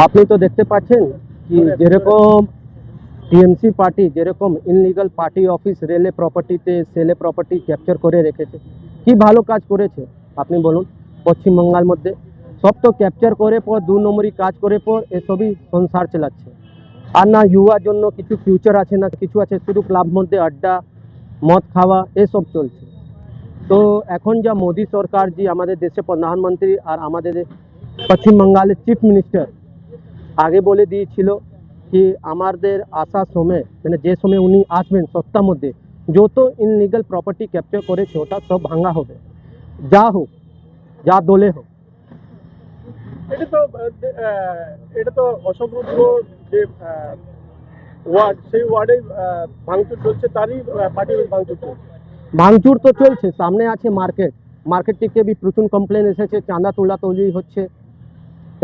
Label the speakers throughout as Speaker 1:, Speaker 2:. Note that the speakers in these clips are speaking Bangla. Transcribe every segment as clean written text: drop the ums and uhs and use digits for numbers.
Speaker 1: আপনি তো দেখতে পাচ্ছেন কি যেরকম টিএমসি পার্টি যেরকম ইনলিগাল পার্টি অফিস রেলে প্রপার্টিতে সেলে প্রপার্টি ক্যাপচার করে রেখেছে, কি ভালো কাজ করেছে আপনি বলুন। পশ্চিমবঙ্গের মধ্যে সব তো ক্যাপচার করে পর 2 নম্বরই কাজ করে পর এসবই সংসার চালাচ্ছে। আর না ইউয়ার জন্য কিছু ফিউচার আছে না কিছু আছে, শুধু ক্লাব মধ্যে আড্ডা মদ খাওয়া এসব চলছে। তো এখন যা মোদি সরকার যে আমাদের দেশে প্রধানমন্ত্রী আর আমাদের পশ্চিমবঙ্গের চিফ মিনিস্টার আগে বলে দিয়েছিল কি আমাদের আসার সময় মানে যে সময় উনি আসবেন সপ্তাহের মধ্যে যত ইনলিগাল প্রপার্টি ক্যাপচার করেছে ওটা সব ভাঙা হবে, যা হোক যা দলে হোক।
Speaker 2: এটা তো অশোক রুদ্র যে ওয়ার্ড, সেই ওয়ার্ডে ভাঙচুর চলছে, তারই পার্টি ভাঙচুর চলছে।
Speaker 1: ভাঙচুর তো চলছে, সামনে আছে মার্কেট, মার্কেট থেকে বি প্রচুর কমপ্লেন এসেছে, চাঁদা তোলাতুলি হচ্ছে,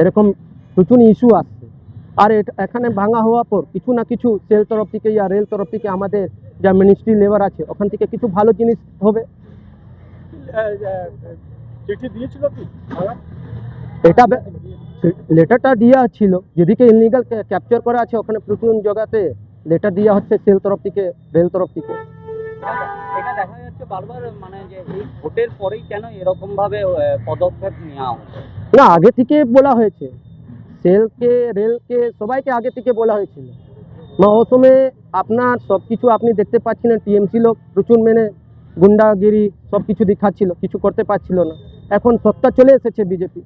Speaker 1: এরকম প্রচুর ইস্যু আসছে। আর এখানে ভাঙা হওয়ার পর কিছু না কিছু সেল তরফ থেকে ইয়া রেল তরফ থেকে আমাদের যা মিনিস্ট্রি লেবার আছে ওখান থেকে কিছু ভালো জিনিস হবে।
Speaker 2: চিঠি দিয়েছিল কি
Speaker 1: এটা লেটারটা দেওয়া ছিল, যেদিকে ইনলিগাল ক্যাপচার করা আছে ওখানে প্রচুর জায়গাতে লেটার দেওয়া হচ্ছে সেল তরফ থেকে রেল তরফ থেকে।
Speaker 3: এটা দেখা যাচ্ছে বারবার, মানে যে এই ভোটের পরেই কেন এরকম ভাবে পদক্ষেপ নেওয়া হচ্ছে?
Speaker 1: না, আগে থেকে বলা হয়েছে, সেলকে রেলকে সবাইকে আগে থেকে বলা হয়েছিল। ও সময় আপনার সব কিছু আপনি দেখতে পাচ্ছিলেন, টিএমসি লোক প্রচুর মেনে গুন্ডাগিরি সব কিছু দেখাচ্ছিল, কিছু করতে পারছিল না। এখন সত্তা চলে এসেছে বিজেপি,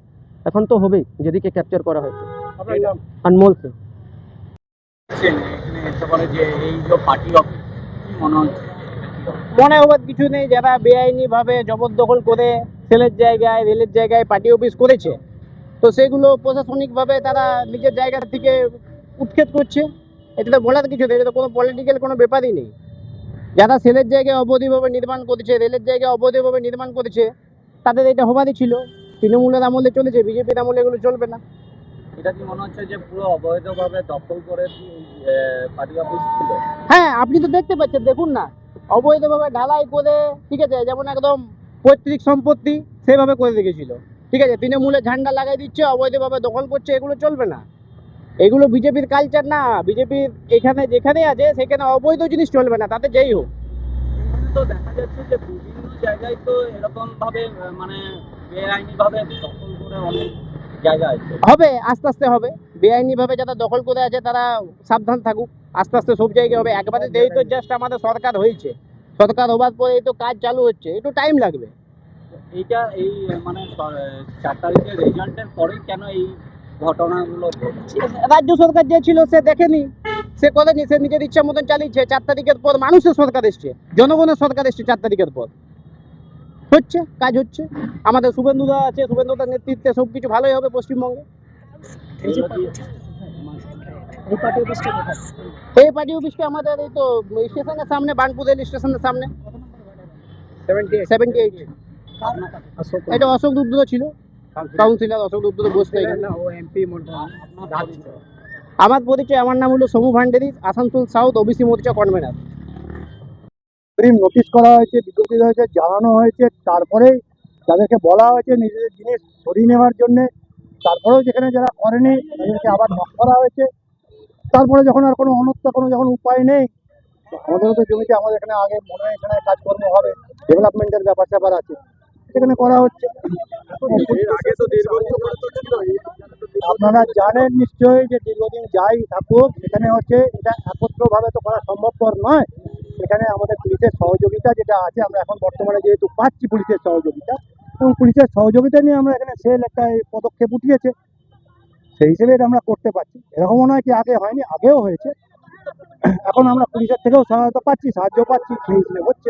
Speaker 1: এখন তো হবেই যেদিকে ক্যাপচার করা হয়েছে। अनमोल से
Speaker 3: যে এই যে পার্টি অফিস, কি মনে হচ্ছে?
Speaker 4: মনে হবার কিছু নেই, যারা বেআইনিভাবে জবরদখল করে সেলের জায়গায় রেলের জায়গায় পার্টি অফিস করেছে, তো সেগুলো প্রশাসনিকভাবে তারা নিজের জায়গা থেকে উৎক্ষেপ করছে। এটা তো বলার কিছু নেই, এটা তো কোনো পলিটিক্যাল কোনো ব্যাপারই নেই। যারা সেলের জায়গায় অবৈধভাবে নির্মাণ করেছে, রেলের জায়গায় অবৈধভাবে নির্মাণ করেছে, তাদের এটা হবারই ছিল। তৃণমূলের আমলে চলেছে, বিজেপির আমলে এগুলো চলবে না।
Speaker 3: এটা কি মনে হচ্ছে যে পুরো অবৈধভাবে দখল করে পার্টি অফিস ছিল?
Speaker 4: হ্যাঁ, আপনি তো দেখতে পাচ্ছেন, দেখুন না, অবৈধভাবে ঢালাই করে, ঠিক আছে, যেমন একদম পৈতৃক সম্পত্তি সেভাবে করে রেখেছিল, ঠিক আছে, তৃণমূলে ঝান্ডা লাগাই দিচ্ছে, অবৈধভাবে দখল করছে, এগুলো চলবে না। এগুলো বিজেপির কালচার না। বিজেপির এখানে যেখানে আছে সেখানে অবৈধ জিনিস চলবে না, তাতে যেই হোক।
Speaker 3: তো দেখা যাচ্ছে যে বিভিন্ন জায়গায় তো এরকম ভাবে মানে বেআইনি ভাবে দখল করে অনেক জায়গা আছে।
Speaker 4: হবে, আস্তে আস্তে হবে। বেআইনিভাবে যারা দখল করে আছে তারা সাবধান থাকুক, আস্তে আস্তে সব জায়গায় হবে। একবারে এই তো জাস্ট আমাদের সরকার হয়েছে, সরকার হবার পরে এই তো কাজ চালু হচ্ছে, একটু টাইম লাগবে।
Speaker 3: এইটা এই মানে 4 তারিখের রেজাল্টের পরেই কেন এই ঘটনাগুলো ঘটছে?
Speaker 4: রাজ্য সরকার যে ছিল সে দেখেনি, সে করেনি, সে নিজের ইচ্ছা মতন চালিয়েছে। 4 তারিখের পর মানুষের সরকার এসছে, জনগণের সরকার এসছে। 4 তারিখের পর হচ্ছে, কাজ হচ্ছে। আমাদের শুভেন্দুদা আছে, শুভেন্দুদার নেতৃত্বে সব কিছু ভালোই হবে পশ্চিমবঙ্গে। এই পার্টি অফিসটা আমাদের এই তো স্টেশনের সামনে, বানপুর রেল স্টেশনের সামনে, 78। এটা অশোক রুদ্র ছিল কাউন্সিলর, অশোক রুদ্র বসতে। আমার পরিচয়, আমার নাম হলো সমু ভান্ডারী, আসানসোল সাউথ ওবিসি মোর্চা কনভেনার।
Speaker 2: নোটিশ করা হয়েছে, বিজ্ঞপ্তি হয়েছে, জানানো হয়েছে, তারপরে তাদেরকে বলা হয়েছে নিজেদের জিনিস সরিয়ে নেওয়ার জন্য। তারপরেও যেখানে যারা করেনি তাদেরকে আবার নক করা হয়েছে। তারপরে যখন আর কোনো যখন উপায় নেই, আমাদেরও তো জমিতে আমাদের এখানে আগে মনে হয় এখানে কাজকর্ম হবে, ডেভেলপমেন্টের ব্যাপার স্যাপার আছে, সেখানে করা হচ্ছে। আপনারা জানেন নিশ্চয়ই যে দীর্ঘদিন যাই থাকুক সেখানে হচ্ছে এটা একত্রভাবে তো করা সম্ভবপর নয়। এখানে আমাদের পুলিশের সহযোগিতা যেটা আছে, আমরা এখন বর্তমানে যেহেতু পাচ্ছি পুলিশের সহযোগিতা, এবং পুলিশের সহযোগিতা নিয়ে আমরা এখানে সেল একটা পদক্ষেপ উঠিয়েছে, সেই হিসেবে এটা আমরা করতে পারছি। এরকমও নয় কি আগে হয়নি, আগেও হয়েছে। এখন আমরা পুলিশের থেকেও সহায়তা পাচ্ছি, সাহায্য পাচ্ছি, সেই হিসেবে হচ্ছে।